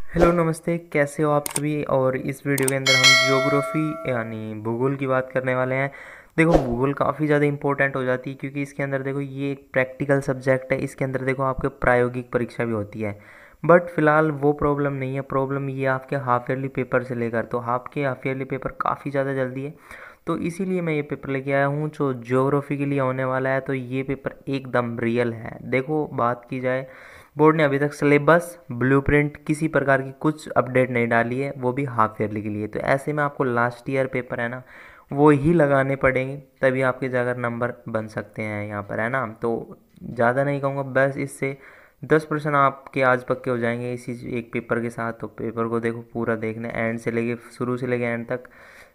Hello नमस्ते, कैसे हो आप सभी। और इस वीडियो के अंदर हम ज्योग्राफी यानी भूगोल की बात करने वाले हैं। देखो, भूगोल काफ़ी ज़्यादा इंपॉर्टेंट हो जाती है क्योंकि इसके अंदर देखो ये एक प्रैक्टिकल सब्जेक्ट है। इसके अंदर देखो आपके प्रायोगिक परीक्षा भी होती है। बट फिलहाल वो प्रॉब्लम नहीं है। प्रॉब्लम ये आपके हाफ ईयरली पेपर से लेकर, तो आपके हाफ ईयरली पेपर काफ़ी ज़्यादा जल्दी है। तो इसीलिए मैं ये पेपर लेके आया हूँ जो ज्योग्राफी के लिए होने वाला है। तो ये पेपर एकदम रियल है। देखो, बात की जाए, बोर्ड ने अभी तक सिलेबस ब्लूप्रिंट किसी प्रकार की कुछ अपडेट नहीं डाली है, वो भी हाफ ईयरली के लिए। तो ऐसे में आपको लास्ट ईयर पेपर है ना, वो ही लगाने पड़ेंगे, तभी आपके जाकर नंबर बन सकते हैं यहाँ पर, है ना। तो ज़्यादा नहीं कहूँगा, बस इससे 10% आपके आज पक्के हो जाएंगे इसी एक पेपर के साथ। तो पेपर को देखो, पूरा देखना, एंड से लेके शुरू से लेके एंड तक,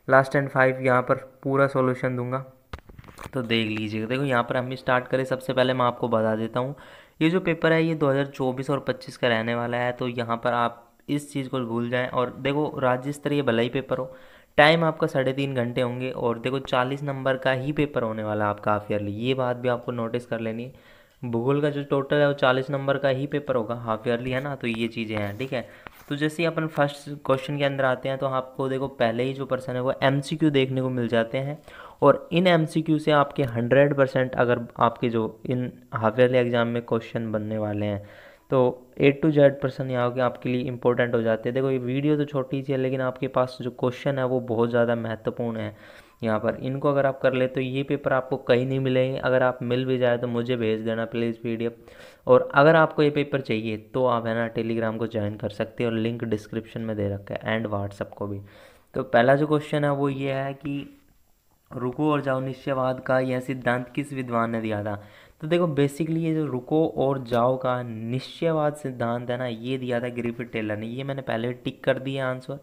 लास्ट एंड फाइव यहाँ पर पूरा सॉल्यूशन दूंगा। तो देख लीजिएगा। देखो, यहाँ पर हम स्टार्ट करें, सबसे पहले मैं आपको बता देता हूँ, ये जो पेपर है ये 2024 और 25 का रहने वाला है। तो यहाँ पर आप इस चीज़ को भूल जाएं। और देखो, राज्य स्तरीय भले ही पेपर हो, टाइम आपका 3.5 घंटे होंगे। और देखो, 40 नंबर का ही पेपर होने वाला है आपका हाफ ईयरली, ये बात भी आपको नोटिस कर लेनी है। भूगोल का जो टोटल है वो 40 नंबर का ही पेपर होगा हाफ ईयरली, है ना। तो ये चीज़ें हैं, ठीक है। तो जैसे ही अपन फर्स्ट क्वेश्चन के अंदर आते हैं, तो आपको देखो पहले ही जो पर्सन है वो एमसीक्यू देखने को मिल जाते हैं। और इन एमसीक्यू से आपके 100%, अगर आपके जो इन हाफ ईयरली एग्जाम में क्वेश्चन बनने वाले हैं, तो A to Z% यहाँ के आपके लिए इंपॉर्टेंट हो जाते हैं। देखो, ये वीडियो तो छोटी सी है, लेकिन आपके पास जो क्वेश्चन है वो बहुत ज़्यादा महत्वपूर्ण है। यहाँ पर इनको अगर आप कर ले तो ये पेपर आपको कहीं नहीं मिलेंगे। अगर आप मिल भी जाए तो मुझे भेज देना प्लीज़ PDF। और अगर आपको ये पेपर चाहिए तो आप है ना टेलीग्राम को ज्वाइन कर सकते हैं, और लिंक डिस्क्रिप्शन में दे रखा है, एंड व्हाट्सअप को भी। तो पहला जो क्वेश्चन है वो ये है कि रुको और जाओ निश्चयवाद का यह सिद्धांत किस विद्वान ने दिया था। तो देखो, बेसिकली ये जो रुको और जाओ का निश्चयवाद सिद्धांत है ना, ये दिया था ग्रिफिथ टेलर ने। ये मैंने पहले टिक कर दिया आंसर,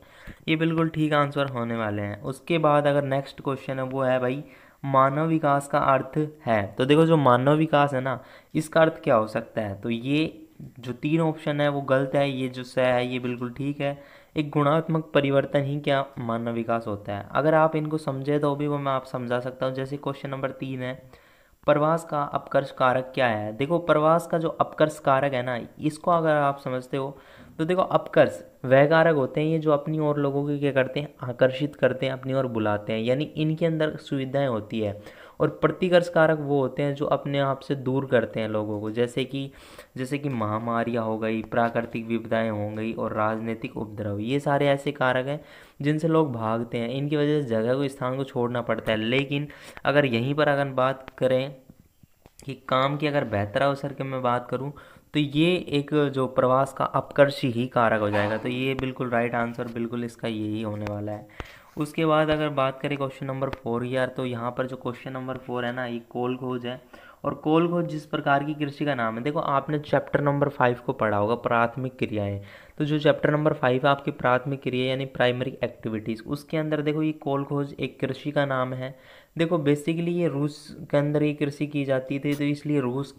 ये बिल्कुल ठीक आंसर होने वाले हैं। उसके बाद अगर नेक्स्ट क्वेश्चन है वो है भाई, मानव विकास का अर्थ है। तो देखो, जो मानव विकास है ना, इसका अर्थ क्या हो सकता है। तो ये जो तीन ऑप्शन है वो गलत है, ये जो सही है ये बिल्कुल ठीक है। एक गुणात्मक परिवर्तन ही क्या मानव विकास होता है। अगर आप इनको समझे तो भी वो मैं आप समझा सकता हूँ। जैसे क्वेश्चन नंबर 3 है, प्रवास का अपकर्ष कारक क्या है। देखो, प्रवास का जो अपकर्ष कारक है ना, इसको अगर आप समझते हो तो देखो, अपकर्ष वह कारक होते हैं ये जो अपनी ओर लोगों को क्या करते हैं, आकर्षित करते हैं, अपनी ओर बुलाते हैं, यानी इनके अंदर सुविधाएं होती है। और प्रतिकर्ष कारक वो होते हैं जो अपने आप से दूर करते हैं लोगों को, जैसे कि महामारियाँ हो गई, प्राकृतिक विपदाएं हो गई, और राजनीतिक उपद्रव। ये सारे ऐसे कारक हैं जिनसे लोग भागते हैं, इनकी वजह से जगह को, स्थान को छोड़ना पड़ता है। लेकिन अगर यहीं पर अगर बात करें कि काम की अगर बेहतर अवसर की मैं बात करूं, तो ये एक जो प्रवास का अपकर्ष ही कारक हो जाएगा। तो ये बिल्कुल राइट आंसर, बिल्कुल इसका यही होने वाला है। उसके बाद अगर बात करें क्वेश्चन नंबर 4 यार, तो यहाँ पर जो क्वेश्चन नंबर 4 है ना, ये कोल खोज है। और कोल खोज जिस प्रकार की कृषि का नाम है। देखो, आपने चैप्टर नंबर 5 को पढ़ा होगा, प्राथमिक क्रियाएं। तो जो चैप्टर नंबर 5 है आपकी प्राथमिक क्रिया यानी प्राइमरी एक्टिविटीज़, उसके अंदर देखो ये कोल खोज एक कृषि का नाम है। देखो, बेसिकली ये रूस के अंदर ये कृषि की जाती थी, तो इसलिए रूस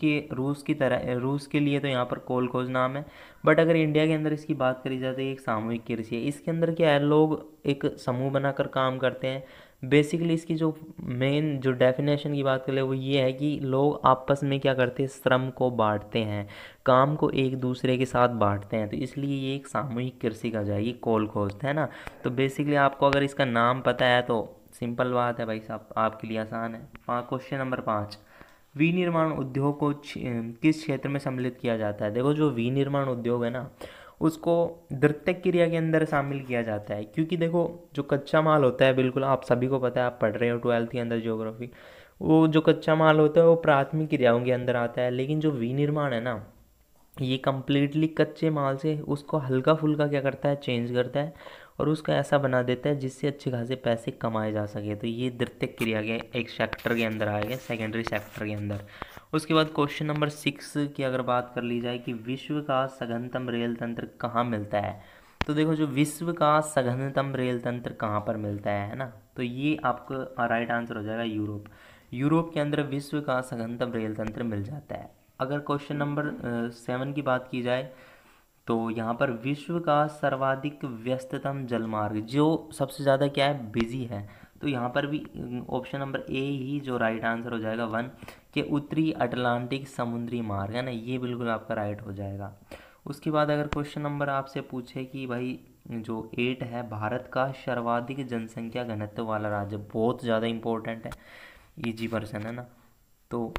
के लिए तो यहाँ पर कोल खोज नाम है। बट अगर इंडिया के अंदर इसकी बात करी जाए तो ये एक सामूहिक कृषि है। इसके अंदर क्या है, लोग एक समूह बनाकर काम करते हैं। बेसिकली इसकी जो मेन जो डेफिनेशन की बात करें वो ये है कि लोग आपस में क्या करते हैं, श्रम को बांटते हैं, काम को एक दूसरे के साथ बांटते हैं। तो इसलिए ये एक सामूहिक कृषि का जाएगी, कोल खोज, है ना। तो बेसिकली आपको अगर इसका नाम पता है तो सिंपल बात है भाई साहब, आपके लिए आसान है। क्वेश्चन नंबर 5, विनिर्माण उद्योग को किस क्षेत्र में सम्मिलित किया जाता है। देखो, जो विनिर्माण उद्योग है ना, उसको द्वितीयक क्रिया के अंदर शामिल किया जाता है। क्योंकि देखो, जो कच्चा माल होता है, बिल्कुल आप सभी को पता है, आप पढ़ रहे हो 12th के अंदर ज्योग्राफी, वो जो कच्चा माल होता है वो प्राथमिक क्रियाओं के अंदर आता है। लेकिन जो विनिर्माण है ना, ये कम्प्लीटली कच्चे माल से उसको हल्का फुल्का क्या करता है, चेंज करता है, और उसको ऐसा बना देता है जिससे अच्छे खासे पैसे कमाए जा सके। तो ये द्वितीयक क्रिया के एक सेक्टर के अंदर आएगा, सेकेंडरी सेक्टर के अंदर। उसके बाद क्वेश्चन नंबर 6 की अगर बात कर ली जाए कि विश्व का सघनतम रेल तंत्र कहाँ मिलता है। तो देखो, जो विश्व का सघनतम रेल तंत्र कहाँ पर मिलता है ना, तो ये आपका राइट आंसर हो जाएगा यूरोप। यूरोप के अंदर विश्व का सघनतम रेल तंत्र मिल जाता है। अगर क्वेश्चन नंबर 7 की बात की जाए, तो यहाँ पर विश्व का सर्वाधिक व्यस्ततम जलमार्ग जो सबसे ज़्यादा क्या है, बिजी है। तो यहाँ पर भी ऑप्शन नंबर ए ही जो राइट आंसर हो जाएगा 1, के उत्तरी अटलांटिक समुद्री मार्ग, है ना, ये बिल्कुल आपका राइट हो जाएगा। उसके बाद अगर क्वेश्चन नंबर आपसे पूछे कि भाई जो 8 है, भारत का सर्वाधिक जनसंख्या घनत्व वाला राज्य, बहुत ज़्यादा इम्पोर्टेंट है, इजी पर्सन है ना। तो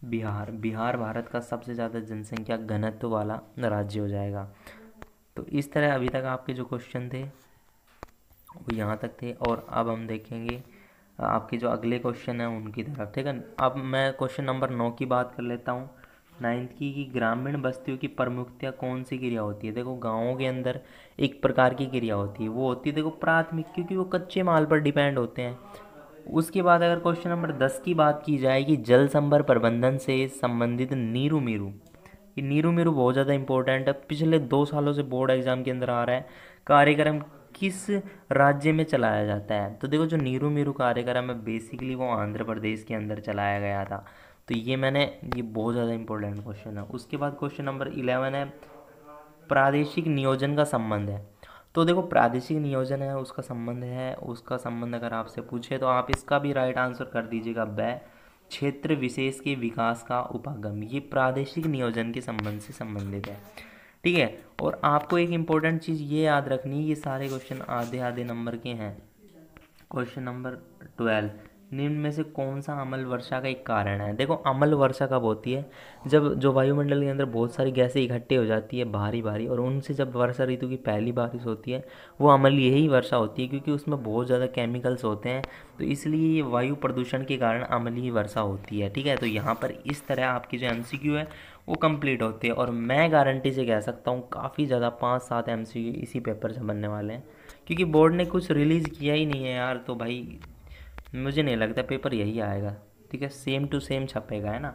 बिहार, बिहार भारत का सबसे ज़्यादा जनसंख्या घनत्व वाला राज्य हो जाएगा। तो इस तरह अभी तक आपके जो क्वेश्चन थे वो यहाँ तक थे, और अब हम देखेंगे आपके जो अगले क्वेश्चन हैं उनकी तरफ, ठीक है। अब मैं क्वेश्चन नंबर 9 की बात कर लेता हूँ, 9th की, कि ग्रामीण बस्तियों की प्रमुखतया कौन सी क्रिया होती है। देखो गाँवों के अंदर एक प्रकार की क्रिया होती है, वो होती है देखो प्राथमिक, क्योंकि वो कच्चे माल पर डिपेंड होते हैं। उसके बाद अगर क्वेश्चन नंबर 10 की बात की जाए कि जल संभर प्रबंधन से संबंधित नीरू मीरू, ये नीरू मीरू बहुत ज़्यादा इंपॉर्टेंट है, पिछले 2 सालों से बोर्ड एग्जाम के अंदर आ रहा है। कार्यक्रम किस राज्य में चलाया जाता है। तो देखो जो नीरू मीरू कार्यक्रम है बेसिकली वो आंध्र प्रदेश के अंदर चलाया गया था। तो ये बहुत ज़्यादा इंपॉर्टेंट क्वेश्चन है। उसके बाद क्वेश्चन नंबर 11 है, प्रादेशिक नियोजन का संबंध है। तो देखो प्रादेशिक नियोजन है, उसका संबंध अगर आपसे पूछे तो आप इसका भी राइट आंसर कर दीजिएगा, बै क्षेत्र विशेष के विकास का उपागम, ये प्रादेशिक नियोजन के संबंध से संबंधित है, ठीक है। और आपको एक इम्पोर्टेंट चीज़ ये याद रखनी है, ये सारे क्वेश्चन आधे आधे नंबर के हैं। क्वेश्चन नंबर 12, निम्न में से कौन सा अम्ल वर्षा का एक कारण है। देखो अम्ल वर्षा कब होती है, जब जो वायुमंडल के अंदर बहुत सारी गैसें इकट्ठी हो जाती है भारी भारी, और उनसे जब वर्षा ऋतु की पहली बारिश होती है वो अम्ल यही वर्षा होती है, क्योंकि उसमें बहुत ज़्यादा केमिकल्स होते हैं। तो इसलिए ये वायु प्रदूषण के कारण अम्लीय वर्षा होती है, ठीक है। तो यहाँ पर इस तरह आपकी जो MCQ है वो कंप्लीट होती है, और मैं गारंटी से कह सकता हूँ काफ़ी ज़्यादा 5-7 MCQ इसी पेपर से बनने वाले हैं, क्योंकि बोर्ड ने कुछ रिलीज़ किया ही नहीं है यार। तो भाई मुझे नहीं लगता पेपर यही आएगा, ठीक है, सेम टू सेम छपेगा, है ना।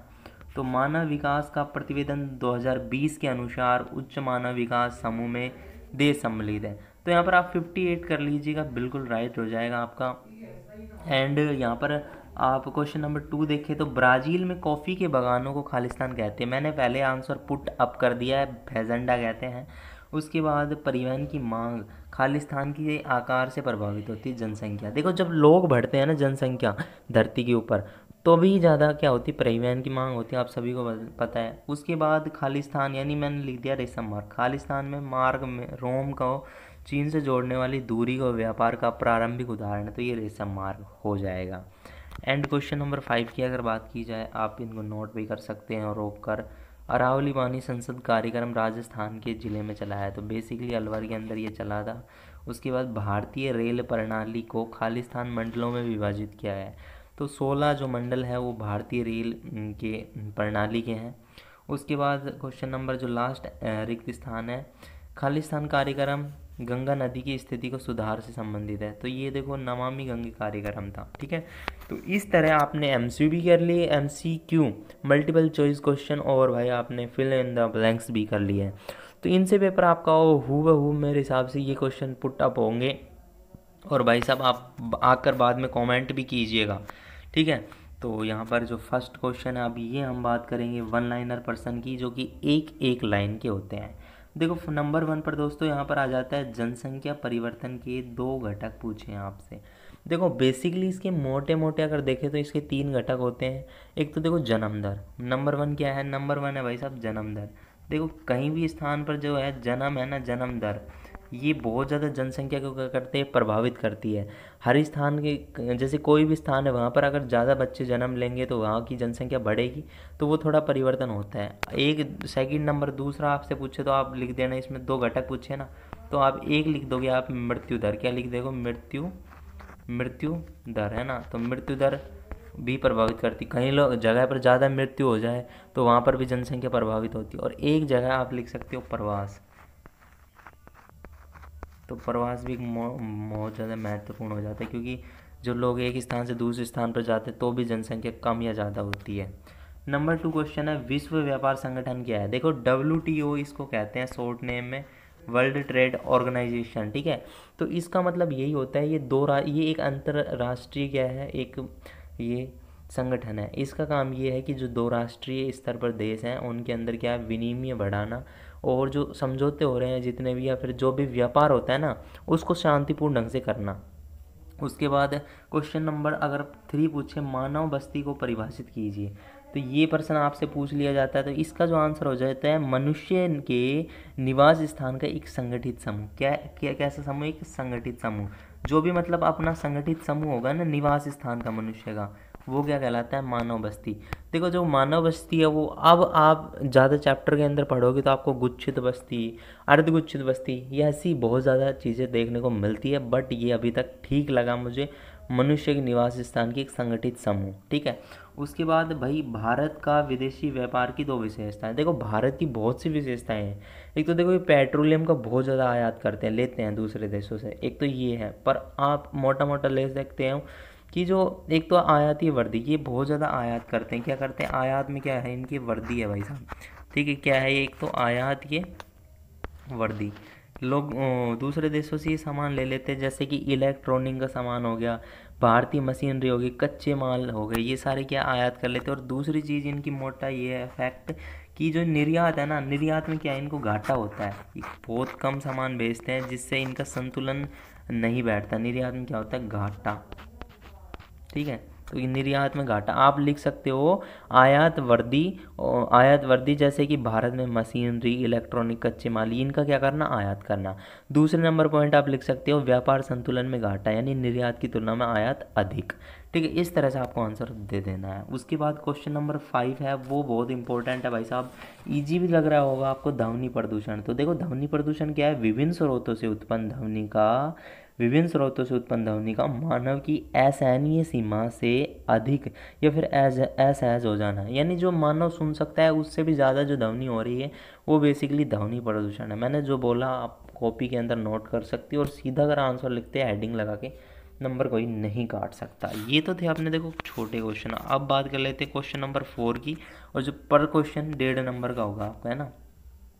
तो मानव विकास का प्रतिवेदन 2020 के अनुसार उच्च मानव विकास समूह में देश सम्मिलित है। तो यहाँ पर आप 58 कर लीजिएगा, बिल्कुल राइट हो जाएगा आपका। एंड यहाँ पर आप क्वेश्चन नंबर 2 देखें तो ब्राज़ील में कॉफ़ी के बागानों को खालिस्तान कहते हैं, मैंने पहले आंसर पुट अप कर दिया है, फैजेंडा कहते हैं। उसके बाद परिवहन की मांग खालिस्तान के आकार से प्रभावित होती है जनसंख्या। देखो जब लोग बढ़ते हैं ना, जनसंख्या धरती के ऊपर, तो भी ज़्यादा क्या होती है, परिवहन की मांग होती है, आप सभी को पता है। उसके बाद खालिस्तान, यानी मैंने लिख दिया रेशम मार्ग, खालिस्तान में मार्ग में रोम को चीन से जोड़ने वाली दूरी को व्यापार का प्रारंभिक उदाहरण है, तो ये रेशम मार्ग हो जाएगा। एंड क्वेश्चन नंबर 5 की अगर बात की जाए, आप इनको नोट भी कर सकते हैं और रोक कर, अरावली पानी संसद कार्यक्रम राजस्थान के ज़िले में चला है, तो बेसिकली अलवर के अंदर ये चला था। उसके बाद भारतीय रेल प्रणाली को खालिस्तान मंडलों में विभाजित किया है, तो 16 जो मंडल है वो भारतीय रेल के प्रणाली के हैं। उसके बाद क्वेश्चन नंबर जो लास्ट रिक्त स्थान है, खालिस्तान कार्यक्रम गंगा नदी की स्थिति को सुधार से संबंधित है, तो ये देखो नमामि गंगे कार्यक्रम था, ठीक है। तो इस तरह आपने MCQ भी कर लिए, MCQ मल्टीपल चॉइस क्वेश्चन, और भाई आपने फिल इन द ब्लैंक्स भी कर लिए हैं। तो इनसे पेपर आपका हूबहू मेरे हिसाब से ये क्वेश्चन पुट अप होंगे, और भाई साहब आप आकर बाद में कमेंट भी कीजिएगा, ठीक है। तो यहाँ पर जो फर्स्ट क्वेश्चन है अभी ये हम बात करेंगे वन लाइनर पर्सन की, जो कि एक एक लाइन के होते हैं। देखो नंबर 1 पर दोस्तों यहाँ पर आ जाता है जनसंख्या परिवर्तन के 2 घटक पूछे हैं आपसे। देखो बेसिकली इसके मोटे मोटे अगर देखें तो इसके 3 घटक होते हैं। एक तो देखो जन्म दर, नंबर 1 क्या है, नंबर 1 है भाई साहब जन्म दर। देखो कहीं भी स्थान पर जो है जन्म है ना, जन्म दर, ये बहुत ज़्यादा जनसंख्या को क्या करते हैं, प्रभावित करती है। हर स्थान के, जैसे कोई भी स्थान है वहाँ पर अगर ज़्यादा बच्चे जन्म लेंगे तो वहाँ की जनसंख्या बढ़ेगी, तो वो थोड़ा परिवर्तन होता है। एक सेकंड नंबर दूसरा आपसे पूछे तो आप लिख देना, इसमें 2 घटक पूछे ना, तो आप एक लिख दोगे, आप मृत्यु दर, क्या लिख देखो, मृत्यु दर, है ना। तो मृत्यु दर भी प्रभावित करती, कहीं लोग जगह पर ज़्यादा मृत्यु हो जाए तो वहाँ पर भी जनसंख्या प्रभावित होती है। और एक जगह आप लिख सकते हो प्रवास, तो प्रवास भी बहुत ज़्यादा महत्वपूर्ण हो जाता है, क्योंकि जो लोग एक स्थान से दूसरे स्थान पर जाते हैं तो भी जनसंख्या कम या ज़्यादा होती है। नंबर 2 क्वेश्चन है, विश्व व्यापार संगठन क्या है। देखो WTO इसको कहते हैं शॉर्ट नेम में, वर्ल्ड ट्रेड ऑर्गेनाइजेशन, ठीक है। तो इसका मतलब यही होता है, ये एक अंतर्राष्ट्रीय क्या है, एक ये संगठन है। इसका काम ये है कि जो 2 राष्ट्रीय स्तर पर देश हैं उनके अंदर क्या है, विनिमय बढ़ाना, और जो समझौते हो रहे हैं जितने भी, या फिर जो भी व्यापार होता है ना, उसको शांतिपूर्ण ढंग से करना। उसके बाद क्वेश्चन नंबर अगर 3 पूछे, मानव बस्ती को परिभाषित कीजिए। तो ये प्रश्न आपसे पूछ लिया जाता है, तो इसका जो आंसर हो जाता है मनुष्य के निवास स्थान का एक संगठित समूह। क्या क्या कैसा समूह? एक संगठित समूह। जो भी मतलब अपना संगठित समूह होगा ना निवास स्थान का मनुष्य का, वो क्या कहलाता है? मानव बस्ती। देखो जो मानव बस्ती है वो अब आप ज़्यादा चैप्टर के अंदर पढ़ोगे तो आपको गुच्छित बस्ती, अर्धगुच्छित बस्ती, ये ऐसी बहुत ज़्यादा चीज़ें देखने को मिलती है, बट ये अभी तक ठीक लगा मुझे, मनुष्य के निवास स्थान की एक संगठित समूह। ठीक है। उसके बाद भाई भारत का विदेशी व्यापार की दो विशेषताएं। देखो भारत की बहुत सी विशेषताएं हैं। एक तो देखो ये पेट्रोलियम का बहुत ज़्यादा आयात करते हैं, लेते हैं दूसरे देशों से, एक तो ये है। पर आप मोटा मोटा ले सकते हो कि जो एक तो आयाती वर्दी, ये बहुत ज़्यादा आयात करते हैं। क्या करते हैं? आयात में क्या है? इनकी वर्दी है भाई साहब। ठीक है, क्या है? एक तो आयात ये वर्दी, लोग दूसरे देशों से ये सामान ले लेते हैं, जैसे कि इलेक्ट्रॉनिक का सामान हो गया, भारतीय मशीनरी होगी, कच्चे माल हो गए, ये सारे क्या आयात कर लेते हैं। और दूसरी चीज़ इनकी मोटा ये है फैक्ट कि जो निर्यात है ना, निर्यात में क्या है? इनको घाटा होता है, बहुत कम सामान बेचते हैं, जिससे इनका संतुलन नहीं बैठता। निर्यात में क्या होता है? घाटा। ठीक है, तो ये निर्यात में घाटा। आप लिख सकते हो आयात वर्दी, और आयात वर्दी जैसे कि भारत में मशीनरी, इलेक्ट्रॉनिक, कच्चे माल, इनका क्या करना? आयात करना। दूसरे नंबर पॉइंट आप लिख सकते हो व्यापार संतुलन में घाटा, यानी निर्यात की तुलना में आयात अधिक। ठीक है, इस तरह से आपको आंसर दे देना है। उसके बाद क्वेश्चन नंबर 5 है, वो बहुत इंपॉर्टेंट है भाई साहब, ईजी भी लग रहा होगा आपको। ध्वनि प्रदूषण। तो देखो ध्वनि प्रदूषण क्या है? विभिन्न स्रोतों से उत्पन्न ध्वनि का मानव की असहनीय सीमा से अधिक या फिर असहज हो जाना, यानी जो मानव सुन सकता है उससे भी ज़्यादा जो ध्वनि हो रही है वो बेसिकली ध्वनि प्रदूषण है। मैंने जो बोला आप कॉपी के अंदर नोट कर सकते हो, और सीधा अगर आंसर लिखते हैं हेडिंग लगा के, नंबर कोई नहीं काट सकता। ये तो थे अपने देखो छोटे क्वेश्चन। अब बात कर लेते हैं क्वेश्चन नंबर 4 की, और जो पर क्वेश्चन 1.5 नंबर का होगा आपका, है ना।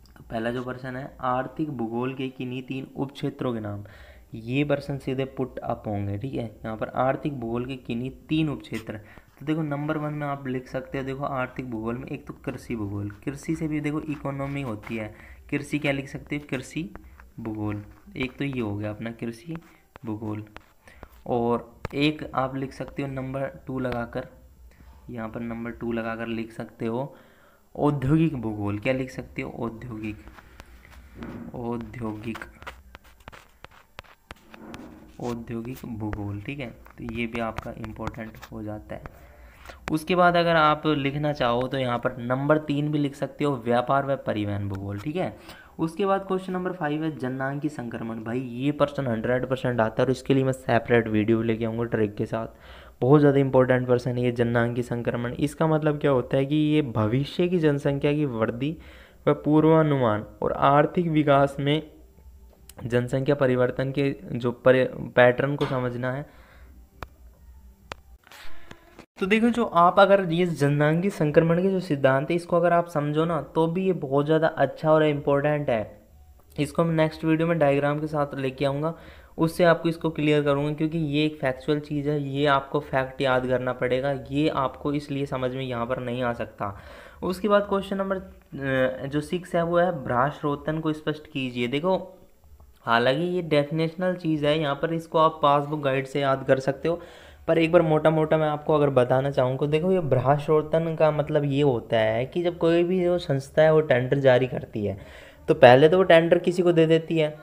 तो पहला जो प्रश्न है, आर्थिक भूगोल के किन्हीं 3 उप क्षेत्रों के नाम। ये प्रश्न सीधे पुट अप होंगे। ठीक है, यहाँ पर आर्थिक भूगोल के किन्हीं 3 उप क्षेत्र। तो देखो नंबर 1 में आप लिख सकते हो, देखो आर्थिक भूगोल में एक तो कृषि भूगोल, कृषि से भी देखो इकोनॉमी होती है, कृषि क्या लिख सकते हो? कृषि भूगोल। एक तो ये हो गया अपना कृषि भूगोल। और एक आप लिख सकते हो नंबर 2 लगाकर, यहाँ पर नंबर 2 लगाकर लिख सकते हो औद्योगिक भूगोल। क्या लिख सकते हो? औद्योगिक औद्योगिक औद्योगिक भूगोल। ठीक है, तो ये भी आपका इम्पोर्टेंट हो जाता है। उसके बाद अगर आप लिखना चाहो तो यहाँ पर नंबर 3 भी लिख सकते हो, व्यापार व परिवहन भूगोल। ठीक है। उसके बाद क्वेश्चन नंबर 5 है जननांगी संक्रमण। भाई ये पर्सन 100% आता है, और इसके लिए मैं सेपरेट वीडियो लेके आऊँगा ट्रिक के साथ। बहुत ज़्यादा इंपॉर्टेंट पर्सन है ये जननांगी संक्रमण। इसका मतलब क्या होता है कि ये भविष्य की जनसंख्या की वृद्धि व पूर्वानुमान और आर्थिक विकास में जनसंख्या परिवर्तन के जो पैटर्न को समझना है। तो देखो जो आप अगर ये जननांगी संक्रमण के जो सिद्धांत है इसको अगर आप समझो ना, तो भी ये बहुत ज़्यादा अच्छा और इम्पोर्टेंट है। इसको मैं नेक्स्ट वीडियो में डायग्राम के साथ लेके आऊँगा, उससे आपको इसको क्लियर करूँगा, क्योंकि ये एक फैक्चुअल चीज़ है, ये आपको फैक्ट याद करना पड़ेगा, ये आपको इसलिए समझ में यहाँ पर नहीं आ सकता। उसके बाद क्वेश्चन नंबर जो 6 है वो है भ्रासरोतन को स्पष्ट कीजिए। देखो हालांकि ये डेफिनेशनल चीज़ है, यहाँ पर इसको आप पासबुक गाइड से याद कर सकते हो, पर एक बार मोटा मोटा मैं आपको अगर बताना चाहूँ तो देखो ये भ्रासरोतन का मतलब ये होता है कि जब कोई भी जो संस्था है वो टेंडर जारी करती है, तो पहले तो वो टेंडर किसी को दे देती है,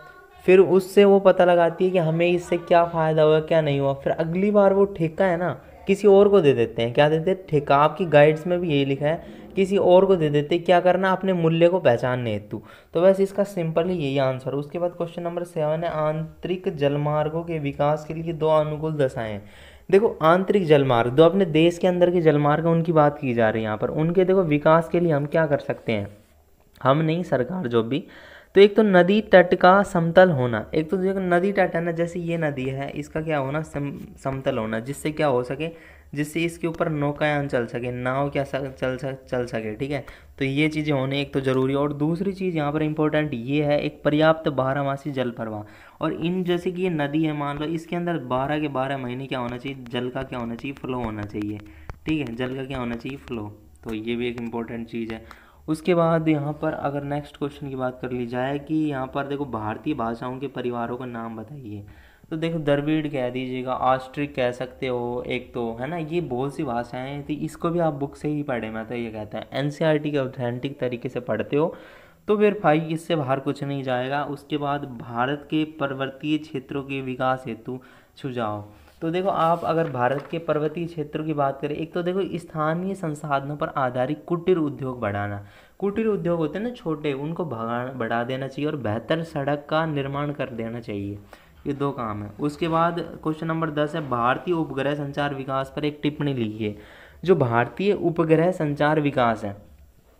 फिर उससे वो पता लगाती है कि हमें इससे क्या फ़ायदा हुआ क्या नहीं हुआ, फिर अगली बार वो ठेका है ना किसी और को दे देते हैं। क्या देते हैं? ठेका। आपकी गाइड्स में भी यही लिखा है, किसी और को दे देते। क्या करना? अपने मूल्य को पहचानने हेतु। तो वैसे इसका सिंपल ही यही आंसर। उसके बाद क्वेश्चन नंबर 7 है आंतरिक जलमार्गों के विकास के लिए 2 अनुकूल दशाएं। देखो आंतरिक जलमार्ग, जो अपने देश के अंदर के जलमार्ग हैं उनकी बात की जा रही है यहाँ पर, उनके देखो विकास के लिए हम क्या कर सकते हैं, हम नहीं सरकार जो भी। तो एक तो नदी तट का समतल होना, एक तो देखो नदी तट है ना, जैसे ये नदी है इसका क्या होना, समतल होना, जिससे क्या हो सके, जिससे इसके ऊपर नौकायान चल सके, नाव क्या चल सके। ठीक है, तो ये चीज़ें होने एक तो ज़रूरी है। और दूसरी चीज़ यहाँ पर इंपॉर्टेंट ये है एक पर्याप्त बारहमासी जल प्रवाह। और इन जैसे कि ये नदी है मान लो, इसके अंदर 12 के 12 महीने क्या होना चाहिए, जल का क्या होना चाहिए, फ्लो होना चाहिए। ठीक है, जल का क्या होना चाहिए, फ्लो। तो ये भी एक इम्पोर्टेंट चीज़ है। उसके बाद यहाँ पर अगर नेक्स्ट क्वेश्चन की बात कर ली जाए कि यहाँ पर देखो भारतीय भाषाओं के परिवारों का नाम बताइए। तो देखो द्रविड़ कह दीजिएगा, ऑस्ट्रिक कह सकते हो एक तो, है ना, ये बहुत सी भाषाएं हैं, तो इसको भी आप बुक से ही पढ़े, मैं तो ये कहता है एनसीईआरटी के ऑथेंटिक तरीके से पढ़ते हो तो फिर भाई इससे बाहर कुछ नहीं जाएगा। उसके बाद भारत के पर्वतीय क्षेत्रों के विकास हेतु सुझाव। तो देखो आप अगर भारत के पर्वतीय क्षेत्रों की बात करें, एक तो देखो स्थानीय संसाधनों पर आधारित कुटीर उद्योग बढ़ाना। कुटीर उद्योग होते हैं ना छोटे, उनको बढ़ा देना चाहिए और बेहतर सड़क का निर्माण कर देना चाहिए। ये दो काम है। उसके बाद क्वेश्चन नंबर 10 है, भारतीय उपग्रह संचार विकास पर एक टिप्पणी लिखिए। जो भारतीय उपग्रह संचार विकास है,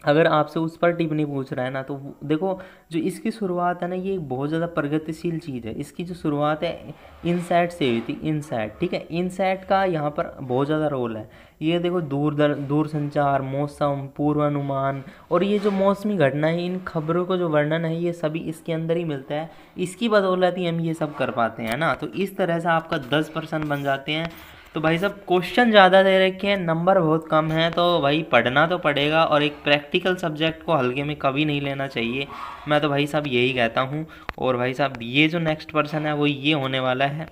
अगर आपसे उस पर टिप्पणी पूछ रहा है ना, तो देखो जो इसकी शुरुआत है ना, ये एक बहुत ज़्यादा प्रगतिशील चीज़ है। इसकी जो शुरुआत है इनसैट से हुई थी, इनसैट, ठीक है। इनसैट का यहाँ पर बहुत ज़्यादा रोल है। ये देखो दूर संचार, मौसम पूर्वानुमान और ये जो मौसमी घटना है, इन खबरों को जो वर्णन है, ये सभी इसके अंदर ही मिलता है। इसकी बदौलत ही हम ये सब कर पाते हैं ना। तो इस तरह से आपका 10% बन जाते हैं। तो भाई साहब क्वेश्चन ज़्यादा दे रखे हैं, नंबर बहुत कम है, तो भाई पढ़ना तो पड़ेगा और एक प्रैक्टिकल सब्जेक्ट को हल्के में कभी नहीं लेना चाहिए। मैं तो भाई साहब यही कहता हूँ। और भाई साहब ये जो नेक्स्ट पर्सन है वो ये होने वाला है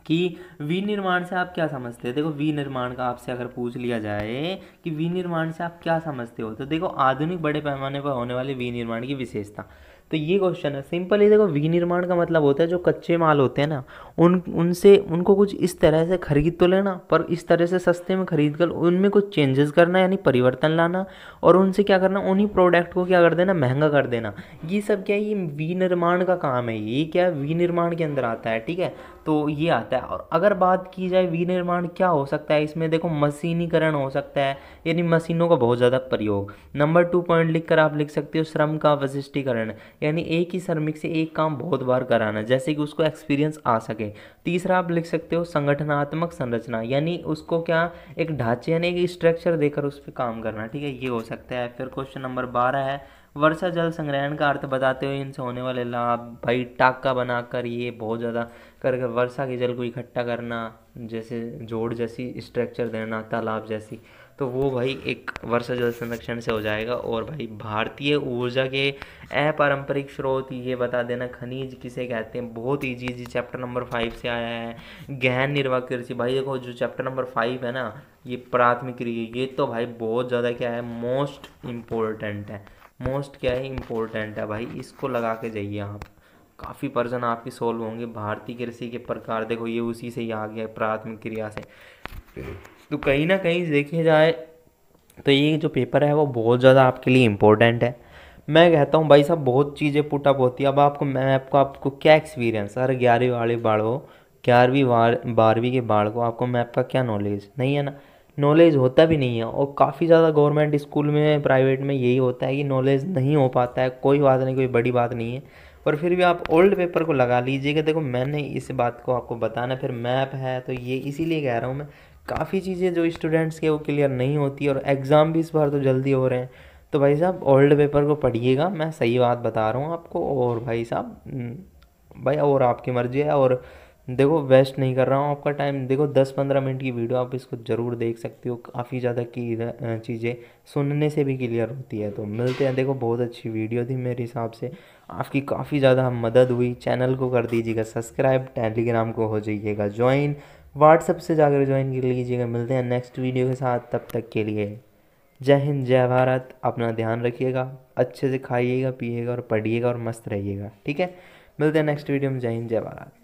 कि विनिर्माण से आप क्या समझते हैं। देखो विनिर्माण का आपसे अगर पूछ लिया जाए कि विनिर्माण से आप क्या समझते हो, तो देखो आधुनिक बड़े पैमाने पर होने वाले विनिर्माण की विशेषता। तो ये क्वेश्चन है सिंपल ही। देखो विनिर्माण का मतलब होता है जो कच्चे माल होते हैं ना, उनसे उनको कुछ इस तरह से खरीद तो लेना, पर इस तरह से सस्ते में खरीद कर उनमें कुछ चेंजेस करना, यानी परिवर्तन लाना, और उनसे क्या करना, उन्हीं प्रोडक्ट को क्या कर देना, महंगा कर देना। ये सब क्या है, ये विनिर्माण का काम है। ये क्या है, विनिर्माण के अंदर आता है, ठीक है। तो ये आता है। और अगर बात की जाए विनिर्माण क्या हो सकता है, इसमें देखो मशीनीकरण हो सकता है, यानी मशीनों का बहुत ज़्यादा प्रयोग। नंबर 2 पॉइंट लिख कर आप लिख सकते हो श्रम का वशिष्टीकरण, यानी एक ही श्रमिक से एक काम बहुत बार कराना, जैसे कि उसको एक्सपीरियंस आ सके। तीसरा आप लिख सकते हो संगठनात्मक संरचना, यानी उसको क्या, एक ढांचे यानी एक स्ट्रक्चर देकर उस पर काम करना, ठीक है, ये हो सकता है। फिर क्वेश्चन नंबर 12 है, वर्षा जल संग्रहण का अर्थ बताते हुए इनसे होने वाले लाभ। भाई टाका बनाकर ये बहुत ज़्यादा कर वर्षा के जल को इकट्ठा करना, जैसे जोड़ जैसी स्ट्रक्चर देना, तालाब जैसी, तो वो भाई एक वर्षा जल संरक्षण से हो जाएगा। और भाई भारतीय ऊर्जा के अपारंपरिक स्रोत ये बता देना, खनिज किसे कहते हैं, बहुत ईजी जी, चैप्टर नंबर 5 से आया है। गहन निर्वाह कृषि, भाई देखो जो चैप्टर नंबर 5 है ना, ये प्राथमिक कृषि, ये तो भाई बहुत ज़्यादा क्या है, मोस्ट इम्पोर्टेंट है। मोस्ट क्या है, इम्पोर्टेंट है भाई, इसको लगा के जाइए आप, काफ़ी पर्सन आपकी सोल्व होंगे। भारतीय कृषि के प्रकार देखो ये उसी से ही आ गया है, प्राथमिक क्रिया से। तो कहीं ना कहीं देखे जाए तो ये जो पेपर है वो बहुत ज़्यादा आपके लिए इम्पोर्टेंट है। मैं कहता हूँ भाई साहब बहुत चीज़ें पुटअप होती है। अब आपको क्या एक्सपीरियंस, अरे 11वीं वाले बाढ़ हो, 12वीं के बाढ़ को आपको मैप का क्या नॉलेज नहीं है ना, नॉलेज होता भी नहीं है। और काफ़ी ज़्यादा गवर्नमेंट स्कूल में, प्राइवेट में यही होता है कि नॉलेज नहीं हो पाता है। कोई बात नहीं, कोई बड़ी बात नहीं है, पर फिर भी आप ओल्ड पेपर को लगा लीजिएगा। देखो मैंने इस बात को आपको बताना, फिर मैप है तो ये इसीलिए कह रहा हूँ मैं, काफ़ी चीज़ें जो स्टूडेंट्स के वो क्लियर नहीं होती, और एग्ज़ाम भी इस बार तो जल्दी हो रहे हैं। तो भाई साहब ओल्ड पेपर को पढ़िएगा, मैं सही बात बता रहा हूँ आपको। और भाई साहब भाई और आपकी मर्जी है। और देखो वेस्ट नहीं कर रहा हूँ आपका टाइम, देखो 10-15 मिनट की वीडियो आप इसको ज़रूर देख सकते हो, काफ़ी ज़्यादा की चीज़ें सुनने से भी क्लियर होती है। तो मिलते हैं, देखो बहुत अच्छी वीडियो थी मेरे हिसाब से, आपकी काफ़ी ज़्यादा मदद हुई। चैनल को कर दीजिएगा सब्सक्राइब, टेलीग्राम को हो जाइएगा ज्वाइन, व्हाट्सएप से जाकर ज्वाइन कर लीजिएगा। मिलते हैं नेक्स्ट वीडियो के साथ, तब तक के लिए जय हिंद जय भारत। अपना ध्यान रखिएगा, अच्छे से खाइएगा पिएगा और पढ़िएगा और मस्त रहिएगा, ठीक है। मिलते हैं नेक्स्ट वीडियो में। जय हिंद जय भारत।